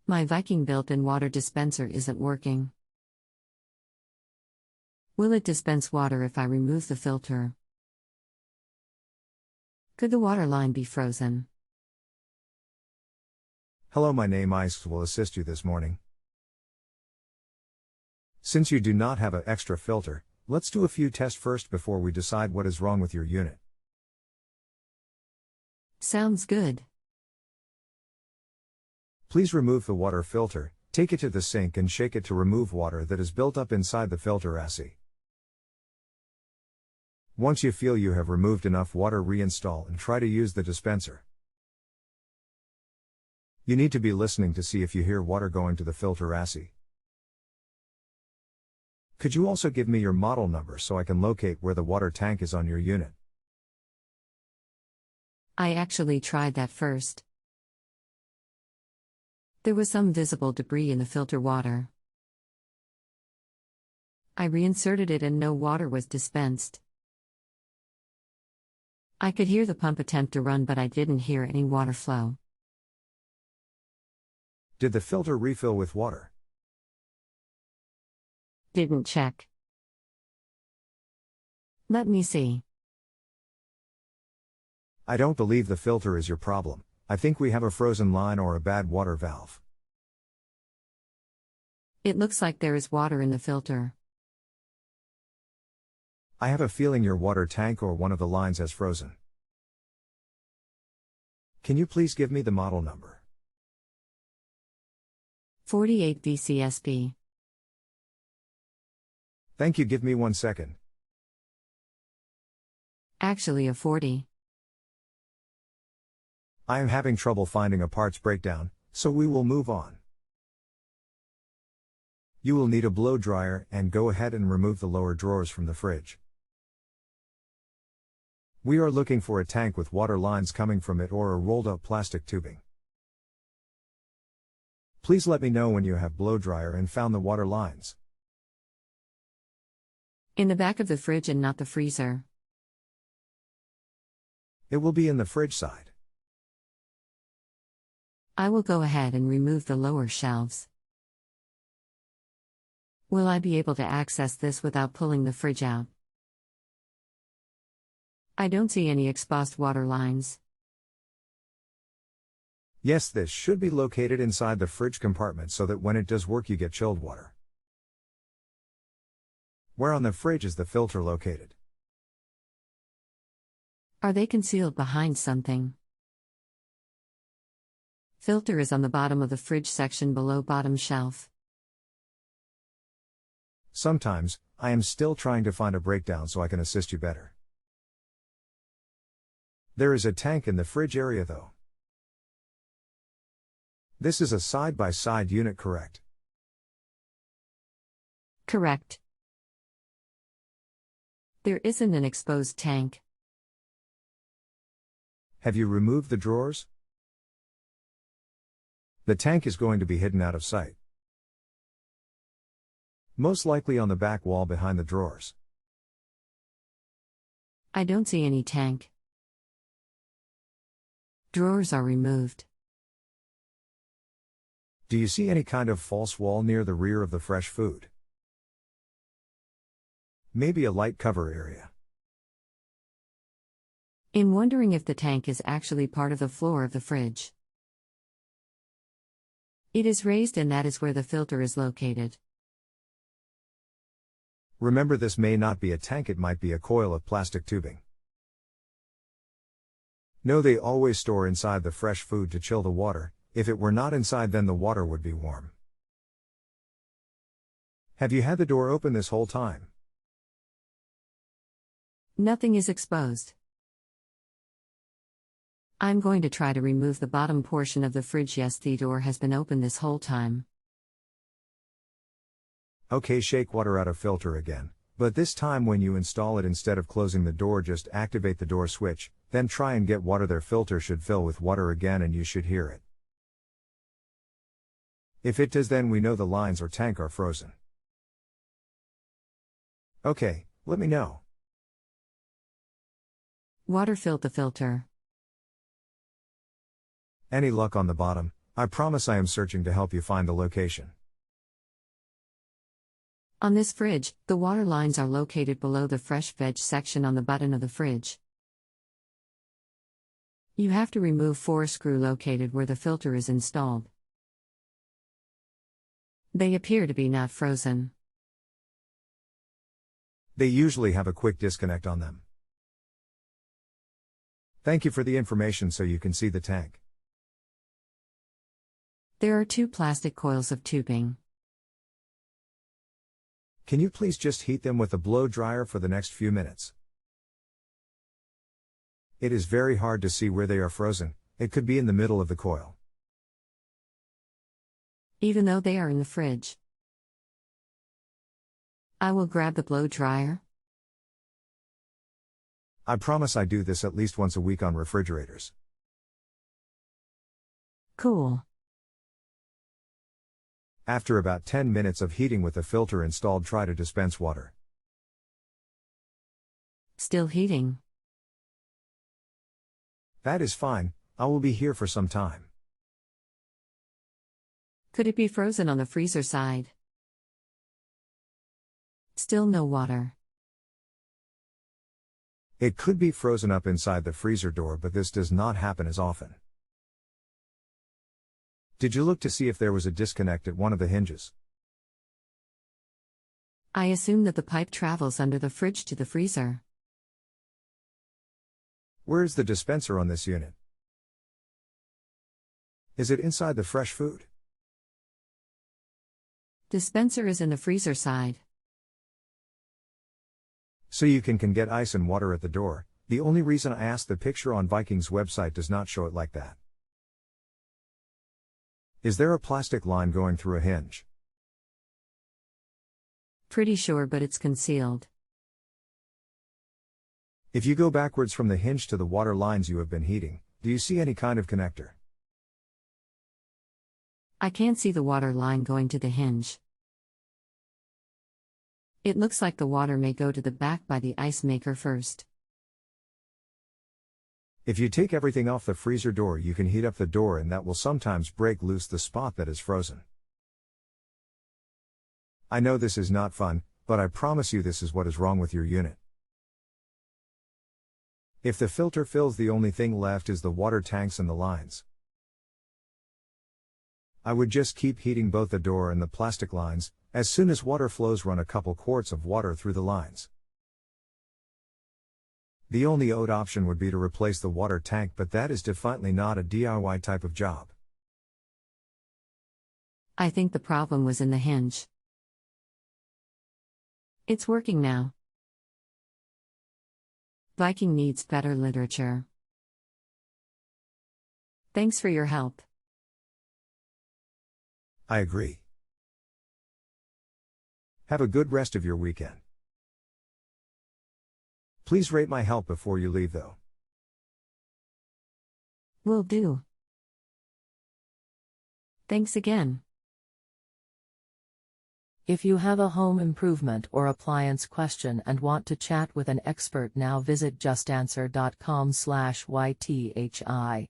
My Viking built-in water dispenser isn't working. Will it dispense water if I remove the filter? Could the water line be frozen? Hello, my name isXXXXX will assist you this morning. Since you do not have an extra filter, let's do a few tests first before we decide what is wrong with your unit. Sounds good. Please remove the water filter, take it to the sink and shake it to remove water that is built up inside the filter assy. Once you feel you have removed enough water, reinstall and try to use the dispenser. You need to be listening to see if you hear water going to the filter assy. Could you also give me your model number so I can locate where the water tank is on your unit? I actually tried that first. There was some visible debris in the filter water. I reinserted it and no water was dispensed. I could hear the pump attempt to run, but I didn't hear any water flow. Did the filter refill with water? Didn't check. Let me see. I don't believe the filter is your problem. I think we have a frozen line or a bad water valve. It looks like there is water in the filter. I have a feeling your water tank or one of the lines has frozen. Can you please give me the model number? 48 VCSB. Thank you, give me 1 second. Actually a 40. I am having trouble finding a parts breakdown, so we will move on. You will need a blow dryer and go ahead and remove the lower drawers from the fridge. We are looking for a tank with water lines coming from it or a rolled up plastic tubing. Please let me know when you have blow dryer and found the water lines. In the back of the fridge and not the freezer. It will be in the fridge side. I will go ahead and remove the lower shelves. Will I be able to access this without pulling the fridge out? I don't see any exposed water lines. Yes, this should be located inside the fridge compartment so that when it does work you get chilled water. Where on the fridge is the filter located? Are they concealed behind something? Filter is on the bottom of the fridge section below bottom shelf. Sometimes, I am still trying to find a breakdown so I can assist you better. There is a tank in the fridge area though. This is a side-by-side unit, correct? Correct. There isn't an exposed tank. Have you removed the drawers? The tank is going to be hidden out of sight. Most likely on the back wall behind the drawers. I don't see any tank. Drawers are removed. Do you see any kind of false wall near the rear of the fresh food? Maybe a light cover area. In wondering if the tank is actually part of the floor of the fridge. It is raised and that is where the filter is located. Remember, this may not be a tank, it might be a coil of plastic tubing. No, they always store inside the fresh food to chill the water. If it were not inside, then the water would be warm. Have you had the door open this whole time? Nothing is exposed. I'm going to try to remove the bottom portion of the fridge. Yes, the door has been open this whole time. Okay, shake water out of filter again, but this time when you install it, instead of closing the door, just activate the door switch, then try and get water there. Filter should fill with water again and you should hear it. If it does, then we know the lines or tank are frozen. Okay, let me know. Water filled the filter. Any luck on the bottom? I promise I am searching to help you find the location. On this fridge, the water lines are located below the fresh veg section on the button of the fridge. You have to remove 4 screws located where the filter is installed. They appear to be not frozen. They usually have a quick disconnect on them. Thank you for the information so you can see the tank. There are 2 plastic coils of tubing. Can you please just heat them with a blow dryer for the next few minutes? It is very hard to see where they are frozen. It could be in the middle of the coil. Even though they are in the fridge. I will grab the blow dryer. I promise I do this at least once a week on refrigerators. Cool. After about 10 minutes of heating with the filter installed, try to dispense water. Still heating. That is fine, I will be here for some time. Could it be frozen on the freezer side? Still no water. It could be frozen up inside the freezer door, but this does not happen as often. Did you look to see if there was a disconnect at one of the hinges? I assume that the pipe travels under the fridge to the freezer. Where is the dispenser on this unit? Is it inside the fresh food? Dispenser is in the freezer side. So you can get ice and water at the door. The only reason I asked, the picture on Viking's website does not show it like that. Is there a plastic line going through a hinge? Pretty sure, but it's concealed. If you go backwards from the hinge to the water lines you have been heating, do you see any kind of connector? I can't see the water line going to the hinge. It looks like the water may go to the back by the ice maker first. If you take everything off the freezer door, you can heat up the door, and that will sometimes break loose the spot that is frozen. I know this is not fun, but I promise you this is what is wrong with your unit. If the filter fills, the only thing left is the water tanks and the lines. I would just keep heating both the door and the plastic lines. As soon as water flows, run a couple quarts of water through the lines. The only odd option would be to replace the water tank, but that is definitely not a DIY type of job. I think the problem was in the hinge. It's working now. Viking needs better literature. Thanks for your help. I agree. Have a good rest of your weekend. Please rate my help before you leave, though. Will do. Thanks again. If you have a home improvement or appliance question and want to chat with an expert now, visit justanswer.com/YTHI.